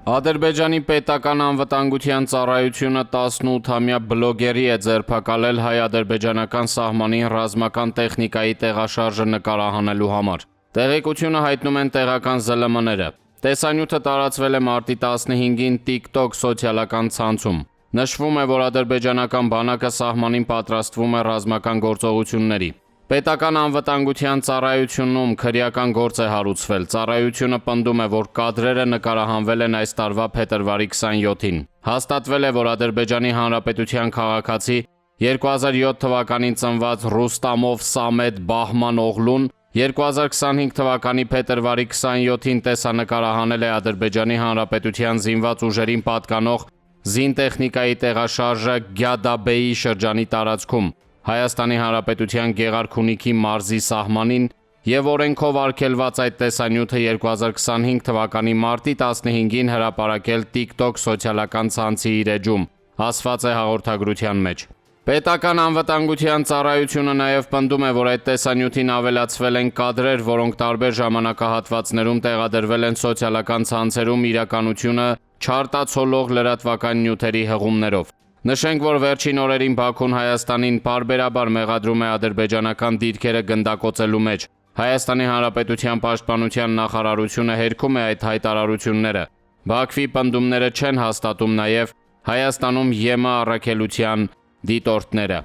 Ադրբեջանի պետական անվտանգության ծառայությունը 18-ամյա բլոգերի է ձերբակալել հայ-ադրբեջանական սահմանին ռազմական տեխնիկայի տեղաշարժը նկարահանելու համար։ Տեղեկությունը հայտնում են տեղական ԶԼՄ-ները։ Տեսանյութը տարածվել է մարտի 15-ին TikTok սոցիալական ցանցում։ Նշվում է, որ ադրբեջանական բանակը սահմանին պատրաստվում է ռազմական գործողությունների։ Պետական անվտանգության ծառայությունում քրեական գործ է հարուցվել։ Ծառայությունը պնդում է, որ կադրերը նկարահանվել են այս տարվա փետրվարի 27-ին։ Հաստատվել է, որ Ադրբեջանի Հանրապետության քաղաքացի 2007 թվականին ծնված Ռուստամով Սամեդ Բահման Օղլուն 2025 թվականի փետրվարի 27-ին տեսանկարահանել է Ադրբեջանի Հանրապետության զինված ուժերին պատկանող զինտեխնիկայի տեղաշարժը Գյադաբեի շրջանի տարածքում, Հայաստանի Հանրապետության Գեղարքունիքի մարզի սահմանին եւ օրենքով արգելված այդ տեսանյութը 2025 թվականի մարտի 15-ին հրապարակել TikTok սոցիալական ցանցի իր էջում, ասված է հաղորդագրության մեջ։ Պետական անվտանգության ծառայությունը նաև պնդում է, որ այդ տեսանյութին ավելացվել են կադրեր, որոնք տարբեր ժամանակահատվածներում տեղադրվել են սոցիալական ցանցերում իրականությունը չարտացոլող լրատվական նյութերի հղումներով։ Նշենք, որ վերջին օրերին Բաքուն Հայաստանին պարբերաբար մեղադրում է ադրբեջանական դիրքերը գնդակոծելու մեջ։ Հայաստանի Հանրապետության պաշտպանության նախարարությունը հերքում է այդ հայտարարությունները։ Բաքվի պնդումները չեն հաստատում նաև Հայաստանում ԵՄ առաքելության դիտորդները։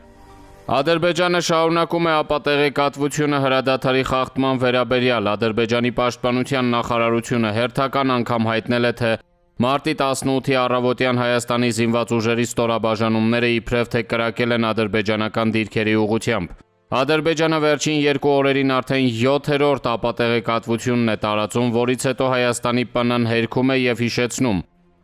Ադրբեջանը շարունակում է ապատեղեկատվությունը հրադադարի խախտման վերաբերյալ։ Ադրբեջանի պաշտպանության նախարարությունը հերթական անգամ հայտնել է, թե մարտի 18-ի առավոտյան Հայաստանի զինված ուժերի ստորաբաժանումները իբրև թե կրակել են ադրբեջանական դիրքերի ուղղությամբ։ Ադրբեջանը վերջին 2 օրերին արդեն 7-րդ ապատեղեկատվությունն է տարածում, որից հետո Հայաստանի ՊՆ-ն հերքում է եւ հիշեցնում,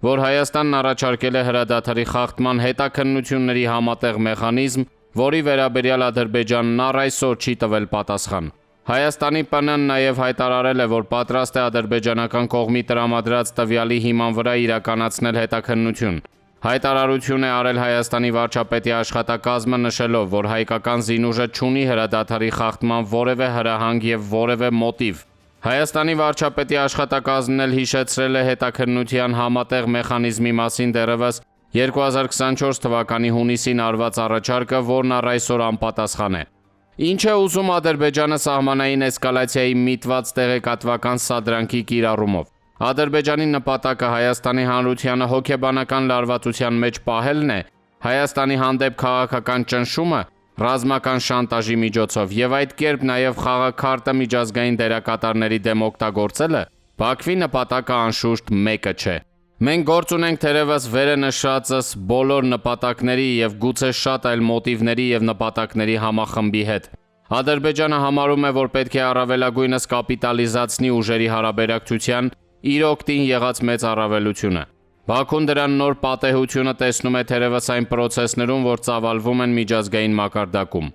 որ Հայաստանն առաջարկել է հրադադարի խախտման հետաքննությունների համատեղ մեխանիզմ, որի վերաբերյալ Ադրբեջանն առ այսօր չի տվել պատասխան։ Հայաստանի ՊՆ-ն նաև հայտարարել է, որ պատրաստ է ադրբեջանական կողմի տրամադրած տվյալի հիման վրա իրականացնել հետաքննություն։ Հայտարարություն է արել Հայաստանի վարչապետի աշխատակազմը, նշելով, որ հայկական զինուժը չունի հրադադարի խախտման որևէ հրահանգ եւ որևէ մոտիվ։ Հայաստանի վարչապետի աշխատակազմն էլ հիշեցրել է հետաքննության համատեղ մեխանիզմի մասին դեռևս 2024 թվականի հունիսին արված առաջարկը, որն առ այսօր անպատասխան է։ Ինչ է ուզում Ադրբեջանը սահմանային էսկալացիայի միտված տեղեկատվական սադրանքի կիրառումով։ Ադրբեջանի նպատակը Հայաստանի Հանրությանը հոգեբանական լարվածության մեջ պահելն է, Հայաստանի հանդեպ քաղաքական ճնշումը ռազմական շանտաժի միջոցով եւ այդ կերպ նաեւ խաղաքարտը միջազգային դերակատարների դեմ օգտագործելը, Բաքվի նպատակը անշուշտ մեկը չէ։ Մենք գործ ունենք թերևս վերը նշածս բոլոր նպատակների եւ գուցե շատ այլ մոտիվների եւ նպատակների համախմբի հետ։ Ադրբեջանը համարում է, որ պետք է առավելագույնս կապիտալիզացնի ուժերի հարաբերակցության իր օգտին եղած մեծ առավելությունը։ Բաքուն դրան նոր պատեհությունը տեսնում է թերևս այն պրոցեսներում, որ ծավալվում են միջազգային մակարդակում։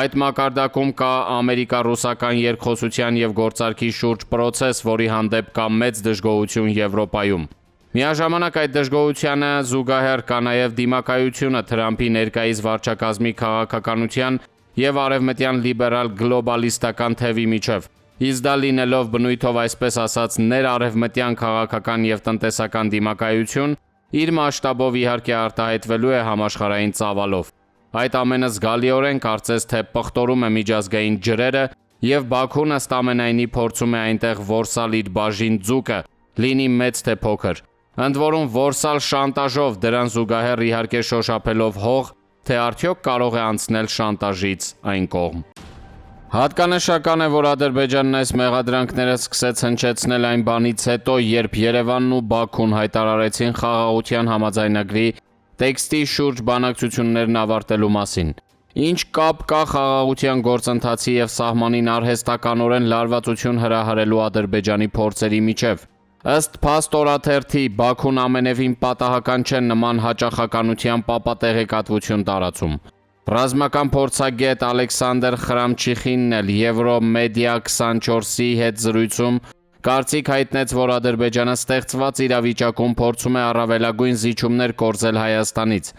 Այդ մակարդակում կա ամերիկա-ռուսական երկխոսության եւ գործարքի շուրջ պրոցես, որի հանդեպ կա մեծ դժգոհություն Եվրոպայում։ Միաժամանակ այդ դժգոհությանը զուգահեռ կա նաև դիմակայությունը Թրամփի ներկայիս վարչակազմի քաղաքականության եւ արևմտյան լիբերալ գլոբալիստական թևի միջև։ Իսկ դա լինելով բնույթով այսպես ասած ներարևմտյան քաղաքական եւ տնտեսական դիմակայություն, իր մասշտաբով իհարկե արտահայտվելու է համաշխարհային ծավալով։ Այդ ամենը զգալիորեն կարծես թե պղտորում է միջազգային ջրերը եւ Բաքուն ըստ ամենայնի փորձում է այնտեղ որսալ իր բաժին ձուկը, լինի մեծ թե փոքր։ Ընդ որում որսալ շանտաժով, դրան զուգահեռ իհարկե շոշափելով հող, թե արդյոք կարող է անցնել շանտաժից այն կողմ։ Հատկանշական է, որ Ադրբեջանն այս մեղադրանքները սկսեց հնչեցնել այն բանից հետո, երբ Երևանն ու Բաքուն հայտարարեցին խաղաղության համաձայնագրի տեքստի շուրջ բանակցություններն ավարտելու մասին։ Ինչ կապ կա խաղաղության գործընթացի եւ սահմանին արհեստականորեն լարվածություն հրահրելու Ադրբեջանի փորձերի միջև։ Ըստ Փաստորաթերթի, Բաքուն ամենևին պատահական չէ նման հաճախականության պապատեղեկատվություն տարածում։ Ռազմական փորձագետ Ալեքսանդր Խրամչիխինն էլ Եվրոմեդիա 24-ի հետ զրույցում կարծիք հայտնեց, որ Ադրբեջանը ստեղծված իրավիճակում փորձում է առավելագույն զիջումներ կորզել Հայաստանից։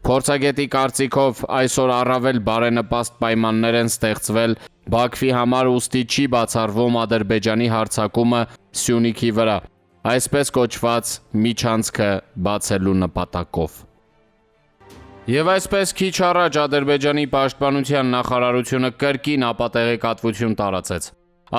Փորձագետի կարծիքով այսօր առավել բարենպաստ պայմաններ են ստեղծվել Բաքվի համար, ուստի չի բացառվում Ադրբեջանի հարձակումը Սյունիքի վրա։ այսպես կոչված միջանցքը բացելու նպատակով։ Եվ այսպես քիչ առաջ Ադրբեջանի պաշտպանության նախարարությունը կրկին ապատեղեկատվություն տարածեց։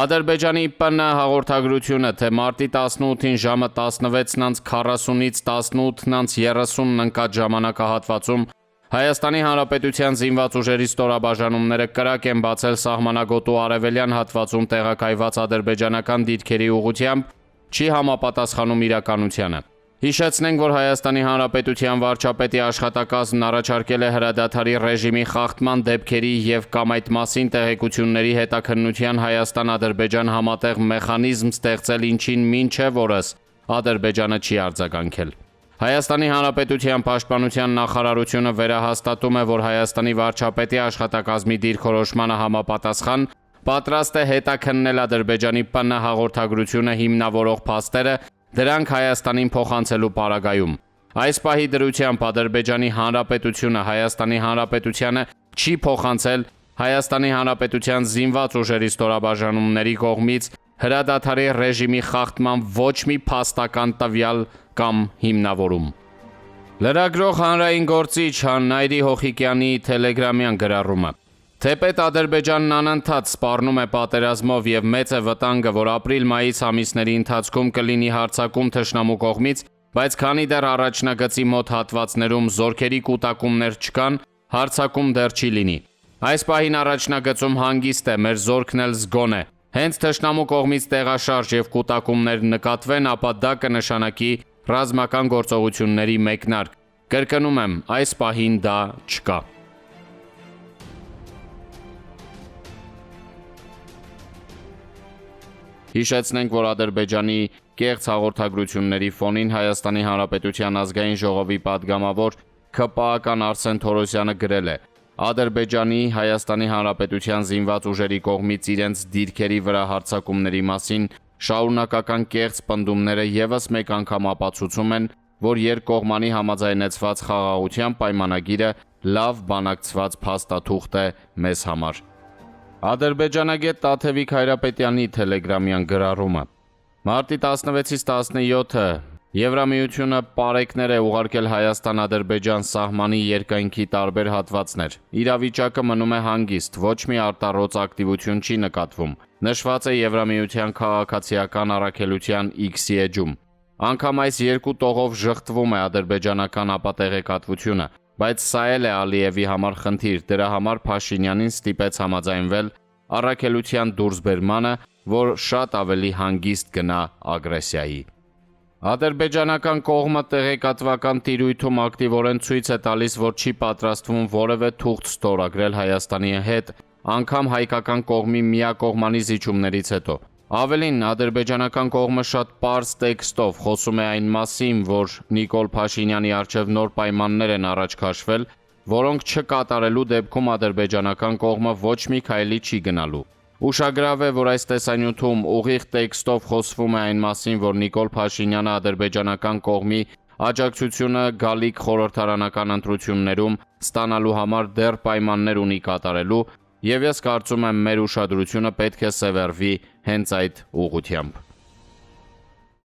Ադրբեջանի ՊՆ հաղորդագրությունը, թե մարտի 18-ին ժամը 16:40-ից 18:30 ընկած ժամանակահատվածում Հայաստանի Հանրապետության զինված ուժերի ստորաբաժանումները կրակ են բացել սահմանագոտու արևելյան հատվածում տեղակայված ադրբեջանական դիրքերի ուղղությամբ, չի համապատասխանում իրականությանը։ Հիշեցնենք, որ Հայաստանի Հանրապետության վարչապետի աշխատակազմն առաջարկել է հրադադարի ռեժիմի խախտման դեպքերի և կամ այդ մասին տեղեկությունների հետաքննության Հայաստան-Ադրբեջան համատեղ մեխանիզմ ստեղծել, ինչին մինչև օրս Ադրբեջանը չի արձագանքել։ Հայաստանի Հանրապետության պաշտպանության նախարարությունը վերահաստատում է, որ Հայաստանի վարչապետի աշխատակազմի դիրքորոշմանը համապատասխան պատրաստ է հետաքննել Ադրբեջանի ՊՆ հաղորդագրությունը հիմնավորող փաստերը, դրանք Հայաստանին փոխանցելու պարագայում։ Այս պահի դրությամբ Ադրբեջանի Հանրապետությունը Հայաստանի Հանրապետությանը չի փոխանցել Հայաստանի Հանրապետության զինված ուժերի ստորաբաժանումների կողմից հրադադարի ռեժիմի խախտման ոչ մի փաստական տվյալ կամ հիմնավորում։ Լրագրող հանրային գործիչ Նայիրի Հոխիկյանի թելեգրամյան գրառումը։ Թեպետ Ադրբեջանն անընդհատ սպառնում է պատերազմով և մեծ է վտանգը, որ ապրիլ-մայիս ամիսների ընթացքում կլինի հարձակում թշնամու կողմից, բայց քանի դեռ առաջնագծի մոտ հատվածներում զորքերի կուտակումներ չկան, հարձակում դեռ չի լինի։ Այս պահին առաջնագծում հանգիստ է, մեր զորքն էլ զգոն է։ Հենց թշնամու կողմից տեղաշարժ և կուտակումներ նկատվեն, ապա դա կնշանակի ռազմական գործողությունների մեկնարկ։ Կրկնում եմ, այս պահին դա չկա։ Հիշեցնենք, որ Ադրբեջանի կեղծ հաղորդագրությունների ֆոնին Հայաստանի Հանրապետության ազգային ժողովի պատգամավոր ՔՊԱ-ական Արսեն Թորոսյանը գրել է. Ադրբեջանի Հայաստանի Հանրապետության զինված ուժերի կողմից իրենց դիրքերի վրա հարձակումների մասին շարունակական կեղծ պնդումները ևս մեկ անգամ ապացուցում են, որ երկկողմանի համաձայնեցված խաղաղության պայմանագիրը լավ բանակցված փաստաթուղթ է մեզ համար։ Ադրբեջանագետ Տաթևիկ Հայրապետյանի թելեգրամյան գրառումը։ Մարտի 16-ից 17-ը Եվրամիությունը պարեկներ է ուղարկել Հայաստան-Ադրբեջան սահմանի երկայնքի տարբեր հատվածներ։ Իրավիճակը մնում է հանգիստ, ոչ մի արտառոց ակտիվություն չի նկատվում։ Նշված է Եվրամիության քաղաքացիական առաքելության X-ի էջում։ Անգամ այս երկու տողով ժխտվում է ադրբեջանական ապատեղեկատվությունը, բայց սա էլ է Ալիևի համար խնդիր, դրա համար Փաշինյանին ստիպեց համաձայնվել առաքելության դուրսբերմանը, որ շատ ավելի հանգիստ գնա ագրեսիայի։ Ադրբեջանական կողմը տեղեկատվական տիրույթում ակտիվորեն ցույց է տալիս, որ չի պատրաստվում որևէ թուղթ ստորագրել Հայաստանի հետ, անգամ հայկական կողմի միակողմանի զիջումներից հետո։ Ավելին, ադրբեջանական կողմը շատ պարզ տեքստով խոսում է այն մասին, որ Նիկոլ Փաշինյանի առջև նոր պայմաններ են առաջ քաշվել, որոնք չկատարելու դեպքում ադրբեջանական կողմը ոչ մի քայլի չի գնալու։ Ուշագրավ է, որ այս տեսանյութում ուղիղ տեքստով խոսվում է այն մասին, որ Նիկոլ Փաշինյանը ադրբեջանական կողմի աջակցությունը գալիք խորհրդարանական ընտրություններում ստանալու համար դեռ պայմաններ ունի կատարելու, և ես կարծում եմ մեր ուշադրությունը պետք է սևեռվի հենց այդ ուղղությամբ։